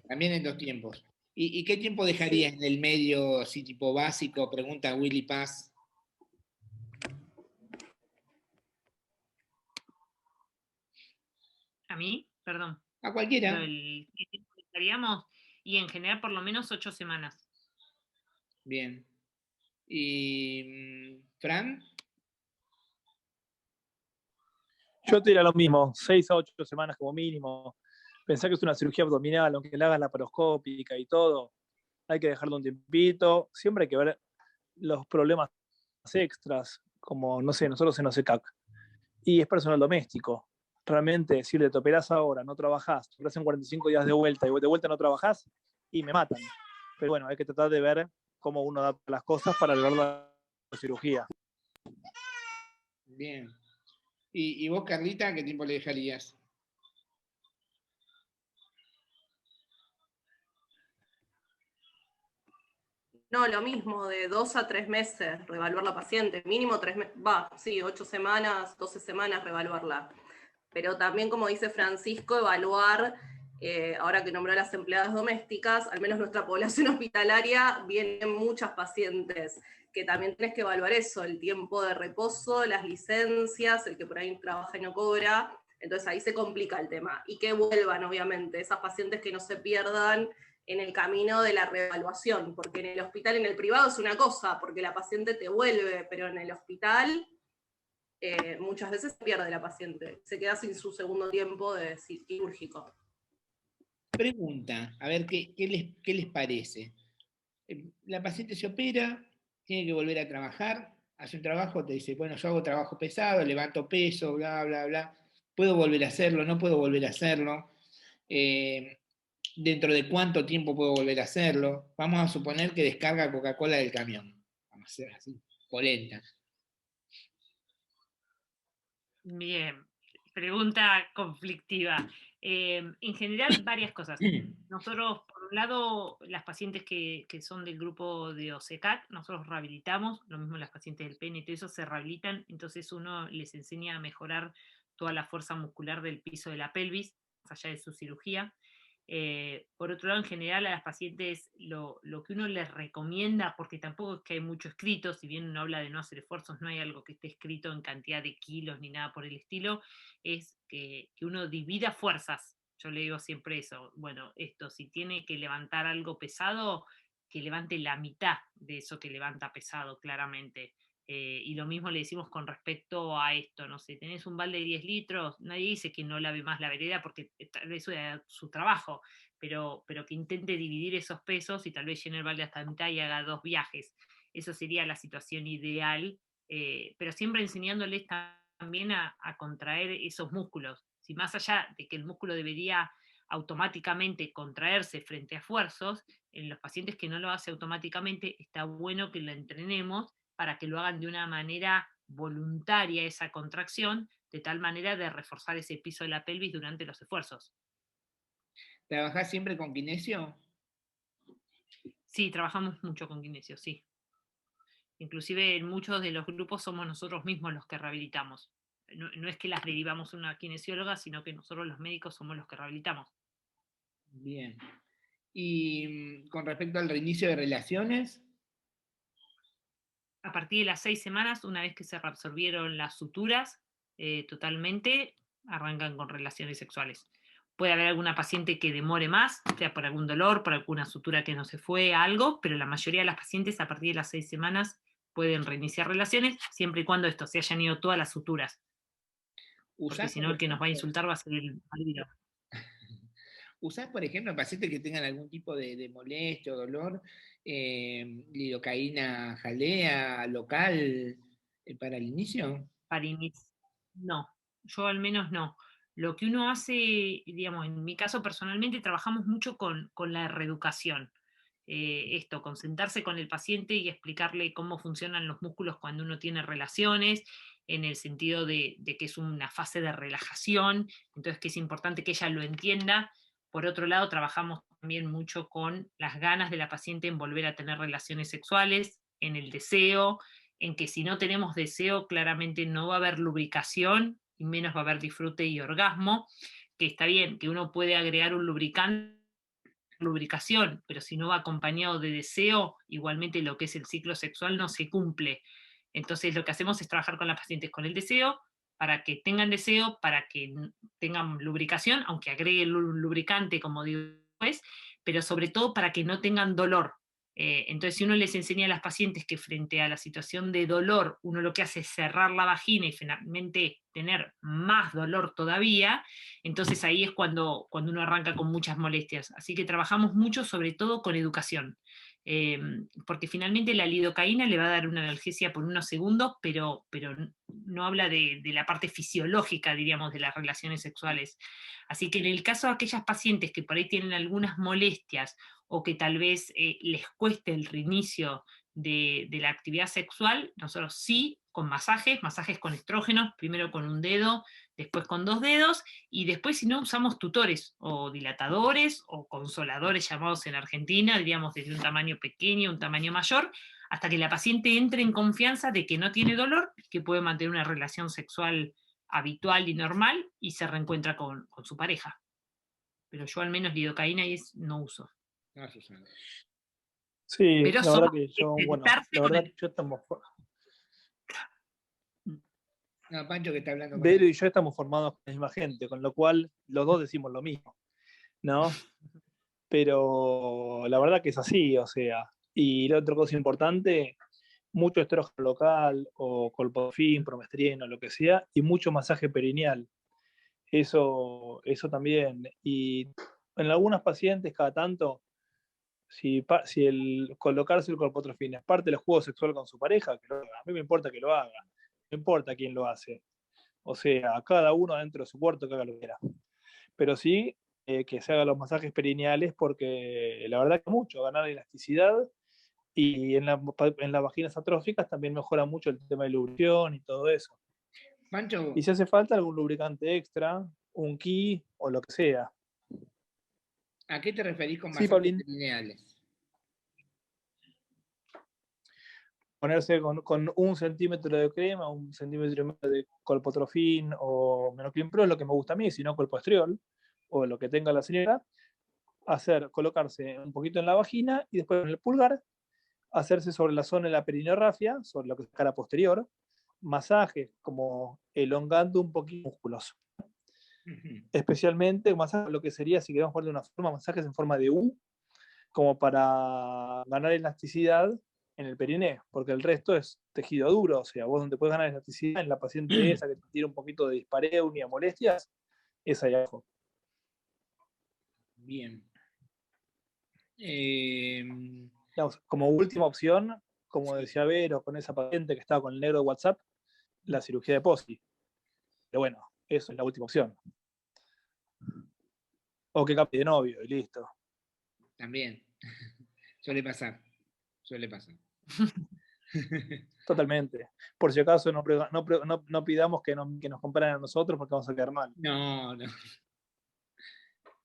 También en 2 tiempos. ¿Y qué tiempo dejarías en el medio, así tipo básico? Pregunta Willy Paz. ¿A mí? Perdón. A cualquiera. ¿Qué tiempo estaríamos? Y en general por lo menos 8 semanas. Bien. ¿Y Fran? Yo te diría lo mismo, 6 a 8 semanas como mínimo. Pensá que es una cirugía abdominal, aunque la hagas laparoscópica y todo, hay que dejarlo un tiempito. Siempre hay que ver los problemas extras, como, no sé, nosotros en OSECAC. Y es personal doméstico. Realmente, si te operás ahora, no trabajás, te operás en 45 días de vuelta y de vuelta no trabajás, y me matan. Pero bueno, hay que tratar de ver cómo uno adapta las cosas para lograr la cirugía. Bien. ¿Y vos, Carlita, qué tiempo le dejarías? No, lo mismo, de 2 a 3 meses, reevaluar la paciente, mínimo 3 meses, sí, 8 semanas, 12 semanas, reevaluarla. Pero también, como dice Francisco, evaluar, ahora que nombró a las empleadas domésticas, al menos nuestra población hospitalaria, vienen muchas pacientes, que también tenés que evaluar eso, el tiempo de reposo, las licencias, el que por ahí trabaja y no cobra, entonces ahí se complica el tema. Y que vuelvan, obviamente, esas pacientes que no se pierdan en el camino de la reevaluación, porque en el hospital, en el privado es una cosa, porque la paciente te vuelve, pero en el hospital muchas veces se pierde la paciente, se queda sin su segundo tiempo de quirúrgico. Pregunta, a ver qué les parece. La paciente se opera, tiene que volver a trabajar, hace un trabajo, te dice, bueno, yo hago trabajo pesado, levanto peso, bla, bla, bla. ¿Puedo volver a hacerlo? ¿No puedo volver a hacerlo? ¿Dentro de cuánto tiempo puedo volver a hacerlo? Vamos a suponer que descarga Coca-Cola del camión. Vamos a hacer así, polenta. Bien, pregunta conflictiva. En general, varias cosas. Nosotros, por un lado, las pacientes que son del grupo de OSECAC, nosotros rehabilitamos, lo mismo las pacientes del PNT, eso se rehabilitan, entonces uno les enseña a mejorar toda la fuerza muscular del piso de la pelvis, más allá de su cirugía. Por otro lado, en general a las pacientes lo que uno les recomienda, porque tampoco es que hay mucho escrito, si bien uno habla de no hacer esfuerzos, no hay algo que esté escrito en cantidad de kilos ni nada por el estilo, es que uno divida fuerzas. Yo le digo siempre eso, bueno, esto, si tiene que levantar algo pesado, que levante la mitad de eso que levanta pesado, claramente. Y lo mismo le decimos con respecto a esto, no sé, tenés un balde de 10 litros, nadie dice que no lave más la vereda porque eso es su trabajo, pero que intente dividir esos pesos y tal vez llene el balde hasta la mitad y haga 2 viajes. Eso sería la situación ideal, pero siempre enseñándoles también a contraer esos músculos. Si más allá de que el músculo debería automáticamente contraerse frente a esfuerzos, en los pacientes que no lo hace automáticamente, está bueno que lo entrenemos para que lo hagan de una manera voluntaria esa contracción, de tal manera de reforzar ese piso de la pelvis durante los esfuerzos. ¿Trabajás siempre con kinesio? Sí, trabajamos mucho con kinesio, sí. Inclusive en muchos de los grupos somos nosotros mismos los que rehabilitamos. No es que las derivamos a una kinesióloga, sino que nosotros los médicos somos los que rehabilitamos. Bien. Y con respecto al reinicio de relaciones, A partir de las 6 semanas, una vez que se reabsorbieron las suturas, totalmente arrancan con relaciones sexuales. Puede haber alguna paciente que demore más, sea por algún dolor, por alguna sutura que no se fue, algo, pero la mayoría de las pacientes a partir de las 6 semanas pueden reiniciar relaciones, siempre y cuando esto se hayan ido todas las suturas. Porque ¿usás, si por no, el que nos va a ejemplo, insultar va a ser el marido. ¿usás, por ejemplo, pacientes que tengan algún tipo de molestia o dolor, lidocaína jalea local para el inicio? Para iniciar. No, yo al menos no. Lo que uno hace, digamos, en mi caso personalmente, trabajamos mucho con la reeducación. Esto, con sentarse con el paciente y explicarle cómo funcionan los músculos cuando uno tiene relaciones, en el sentido de que es una fase de relajación, entonces que es importante que ella lo entienda. Por otro lado, trabajamos también mucho con las ganas de la paciente en volver a tener relaciones sexuales, en el deseo, en que si no tenemos deseo, claramente no va a haber lubricación y menos va a haber disfrute y orgasmo, que está bien, que uno puede agregar un lubricante, lubricación, pero si no va acompañado de deseo, igualmente lo que es el ciclo sexual no se cumple. Entonces lo que hacemos es trabajar con las pacientes con el deseo, para que tengan deseo, para que tengan lubricación, aunque agregue el lubricante, como digo después, pero sobre todo para que no tengan dolor. Entonces, si uno les enseña a las pacientes que frente a la situación de dolor, uno lo que hace es cerrar la vagina y finalmente tener más dolor todavía, entonces ahí es cuando uno arranca con muchas molestias. Así que trabajamos mucho, sobre todo con educación. Porque finalmente la lidocaína le va a dar una analgesia por unos segundos, pero no habla de la parte fisiológica, diríamos, de las relaciones sexuales. Así que en el caso de aquellas pacientes que por ahí tienen algunas molestias o que tal vez les cueste el reinicio de la actividad sexual, nosotros sí, con masajes con estrógenos, primero con un dedo, después con 2 dedos, y después si no usamos tutores o dilatadores o consoladores llamados en Argentina, diríamos desde un tamaño pequeño, un tamaño mayor, hasta que la paciente entre en confianza de que no tiene dolor, que puede mantener una relación sexual habitual y normal y se reencuentra con su pareja. Pero yo al menos lidocaína no uso. No, Susana. Sí, Pero la verdad solo que yo, bueno, sentarse la con verdad el... que yo estamos, No, Pancho que está hablando con Vero él. y yo estamos formados con la misma gente, con lo cual los dos decimos lo mismo, ¿no? Pero la verdad que es así, o sea, y la otra cosa importante, mucho estrógeno local o colpodofin, promestrino, lo que sea, y mucho masaje perineal. Eso también. Y en algunas pacientes, cada tanto, si el colocarse el colpotrofin es parte del juego sexual con su pareja, que lo haga. A mí me importa que lo haga, no importa quién lo hace. O sea, cada uno dentro de su cuarto que haga lo que quiera. Pero sí que se hagan los masajes perineales porque la verdad que mucho, ganar elasticidad y en las vaginas atróficas también mejora mucho el tema de lubricación y todo eso. Pancho, Y si hace falta algún lubricante extra, un ki o lo que sea. ¿a qué te referís con Sí, masajes Paulín, perineales? ponerse con 1 centímetro de crema, 1,5 centímetros de colpotrofin o menoclin pro es lo que me gusta a mí, si no colpoestriol o lo que tenga la señora, colocarse un poquito en la vagina y después en el pulgar, hacerse sobre la zona de la perineorrafia, sobre lo que es cara posterior, masajes como elongando un poquito músculos. Especialmente masajes, lo que sería, si queremos poner de una forma, masajes en forma de U, como para ganar elasticidad en el periné, porque el resto es tejido duro, o sea, vos donde puedes ganar elasticidad en la paciente esa que tiene un poquito de dispareunia, molestias, es ahí abajo. Bien. Digamos, como última opción, como decía Vero, con esa paciente que estaba con el negro de WhatsApp, la cirugía de POSI. Pero bueno, eso es la última opción. O que cambie de novio y listo. También. Suele pasar. Suele pasar. Totalmente. Por si acaso no pidamos que nos comparen a nosotros porque vamos a quedar mal. No, no.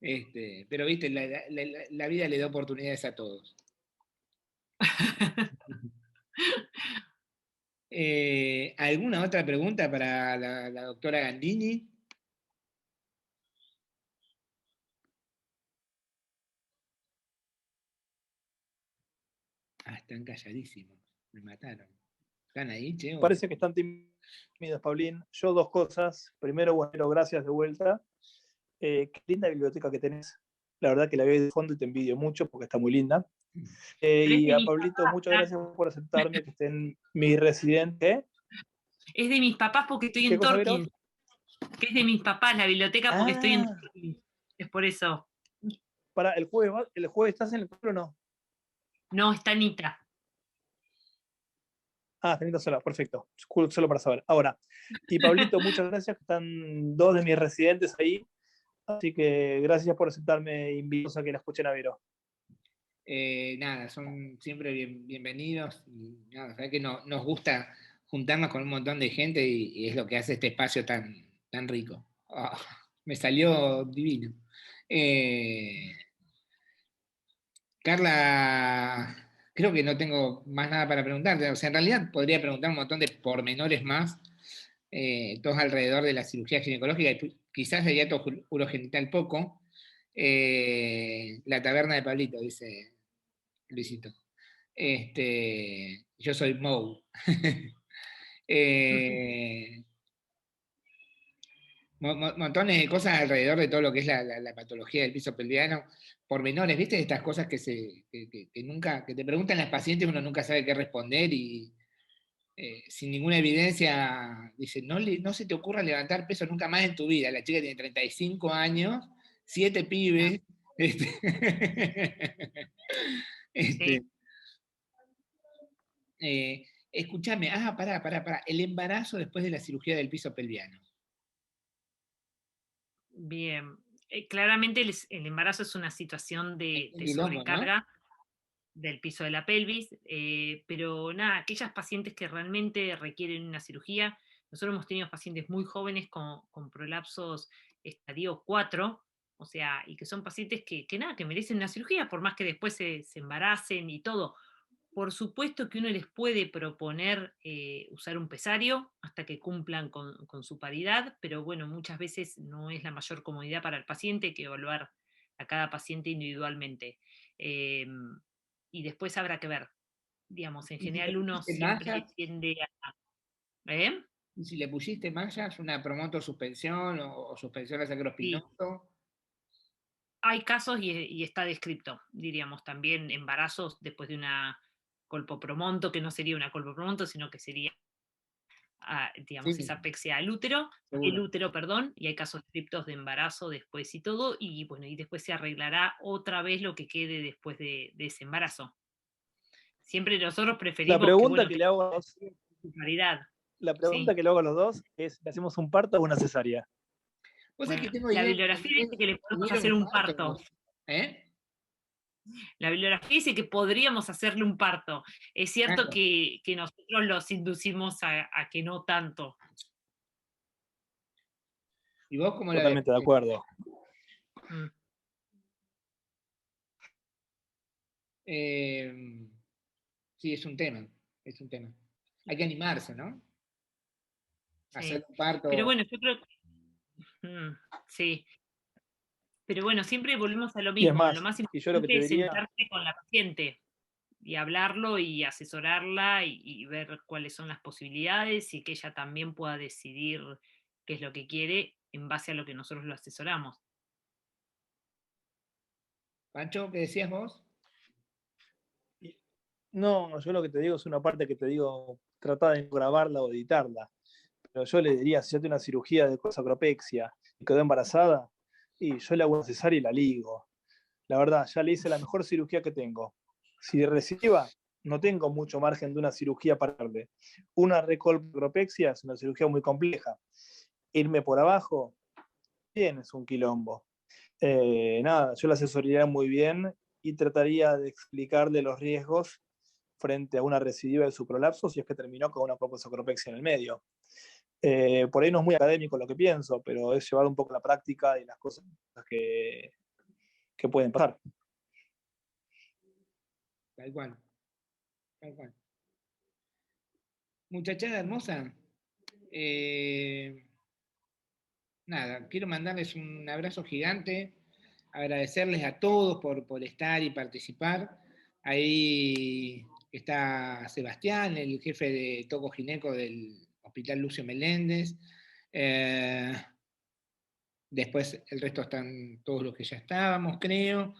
Pero viste, la vida le da oportunidades a todos. ¿Alguna otra pregunta para la doctora Gandini? Están calladísimos. Me mataron. ¿Están ahí, che? Parece que están tímidos, Paulín. Yo 2 cosas. Primero, bueno, gracias de vuelta. Qué linda biblioteca que tenés. La verdad que la veo de fondo y te envidio mucho porque está muy linda. Y a Pablito, muchas gracias por aceptarme, que esté en mi residente. Es de mis papás porque estoy en Torquín. Que es de mis papás la biblioteca porque estoy en Torquín. Es por eso. Para el jueves ¿estás en el pueblo o no? No, está Anita. Está Anita sola, perfecto. Solo para saber. Ahora, y Pablito, muchas gracias, que están 2 de mis residentes ahí. Así que gracias por aceptarme, invitados a que la escuchen a Vero. Nada, son siempre bienvenidos. Y nada, sabes que nos gusta juntarnos con un montón de gente y es lo que hace este espacio tan rico. Me salió divino. Carla, creo que no tengo más nada para preguntarte. O sea, en realidad podría preguntar un montón de pormenores más, todos alrededor de la cirugía ginecológica, y quizás de hiato urogenital poco. La taberna de Pablito, dice Luisito. Yo soy Mou. Montones de cosas alrededor de todo lo que es la patología del piso pelviano, pormenores, ¿viste? Estas cosas que nunca, que te preguntan las pacientes, uno nunca sabe qué responder y sin ninguna evidencia, dice, no se te ocurra levantar peso nunca más en tu vida. La chica tiene 35 años, 7 pibes. Sí. Escúchame, pará. El embarazo después de la cirugía del piso pelviano. Bien. Claramente el embarazo es una situación de sobrecarga, ¿no?, del piso de la pelvis, pero nada, aquellas pacientes que realmente requieren una cirugía, nosotros hemos tenido pacientes muy jóvenes con prolapsos estadio 4, o sea, y que son pacientes que merecen una cirugía, por más que después se embaracen y todo. Por supuesto que uno les puede proponer usar un pesario hasta que cumplan con su paridad, pero bueno, muchas veces no es la mayor comodidad para el paciente, hay que evaluar a cada paciente individualmente. Y después habrá que ver, digamos, en general uno siempre tiende a... ¿Y si le pusiste mallas, una promotosuspensión o suspensión a sacroespinoso? Hay casos y está descrito, diríamos, también embarazos después de una colpopromonto, que no sería una colpopromonto, sino que sería, digamos, esa apexia al útero, el útero, perdón, y hay casos descriptos de embarazo después y todo, y bueno, y después se arreglará otra vez lo que quede después de ese embarazo. Siempre nosotros preferimos la pregunta que le hago a los dos es, ¿le hacemos un parto o una cesárea? Bueno, la bibliografía dice que le podemos hacer un parto. La bibliografía dice que podríamos hacerle un parto. Es cierto que nosotros los inducimos a que no tanto. ¿Y vos cómo Totalmente de acuerdo. Sí, es un tema. Hay que animarse, ¿no? Sí. Hacer un parto. Pero bueno, yo creo que... sí. Pero bueno, siempre volvemos a lo mismo. Lo más importante es sentarse con la paciente y hablarlo y asesorarla y ver cuáles son las posibilidades y que ella también pueda decidir qué es lo que quiere en base a lo que nosotros lo asesoramos. Pancho, ¿qué decías vos? No, yo lo que te digo es una parte que te digo, trata de grabarla o editarla. Pero yo le diría, si ya tiene una cirugía de sacropexia y quedó embarazada, y yo le hago una cesárea y la ligo. La verdad, ya le hice la mejor cirugía que tengo. Si reciba, no tengo mucho margen de una cirugía para darle. Una recolpropexia es una cirugía muy compleja. Irme por abajo, bien, es un quilombo. Nada, yo la asesoraría muy bien y trataría de explicarle los riesgos frente a una recidiva de su prolapso si es que terminó con una sacropexia en el medio. Por ahí no es muy académico lo que pienso, pero es llevar un poco la práctica y las cosas que pueden pasar. Tal cual. Tal cual. Muchachada hermosa. Nada, quiero mandarles un abrazo gigante, agradecerles a todos por estar y participar. Ahí está Sebastián, el jefe de Toco Gineco del Hospital Lucio Meléndez. Después el resto están todos los que ya estábamos, creo.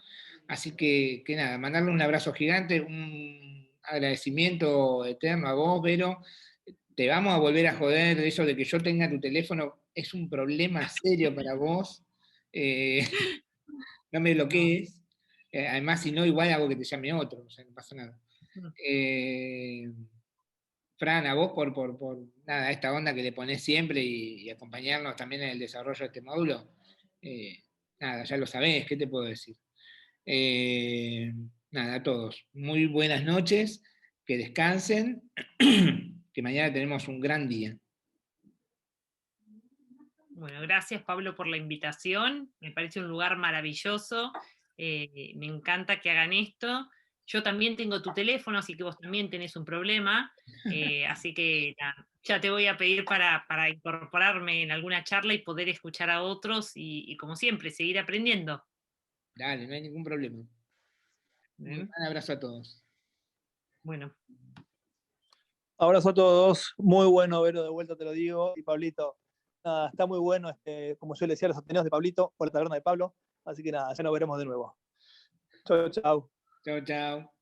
Así que nada, mandarle un abrazo gigante, un agradecimiento eterno a vos, Vero. Te vamos a volver a joder de eso de que yo tenga tu teléfono, es un problema serio para vos. No me bloquees. Además, si no, igual hago que te llame otro, o sea, no pasa nada. Fran, a vos por nada, esta onda que le ponés siempre y acompañarnos también en el desarrollo de este módulo. Nada, ya lo sabés, ¿qué te puedo decir? Nada, a todos, muy buenas noches, que descansen, que mañana tenemos un gran día. Bueno, gracias Pablo por la invitación, me parece un lugar maravilloso, me encanta que hagan esto. Yo también tengo tu teléfono, así que vos también tenés un problema, así que nada, ya te voy a pedir para incorporarme en alguna charla y poder escuchar a otros y como siempre, seguir aprendiendo. Dale, no hay ningún problema. Un abrazo a todos. Bueno. Abrazo a todos, muy bueno Vero, de vuelta te lo digo, y Pablito, nada, está muy bueno, como yo le decía, los Ateneos de Pablito, o la taberna de Pablo, así que nada, ya nos veremos de nuevo. Chau, chau. Chao, chao.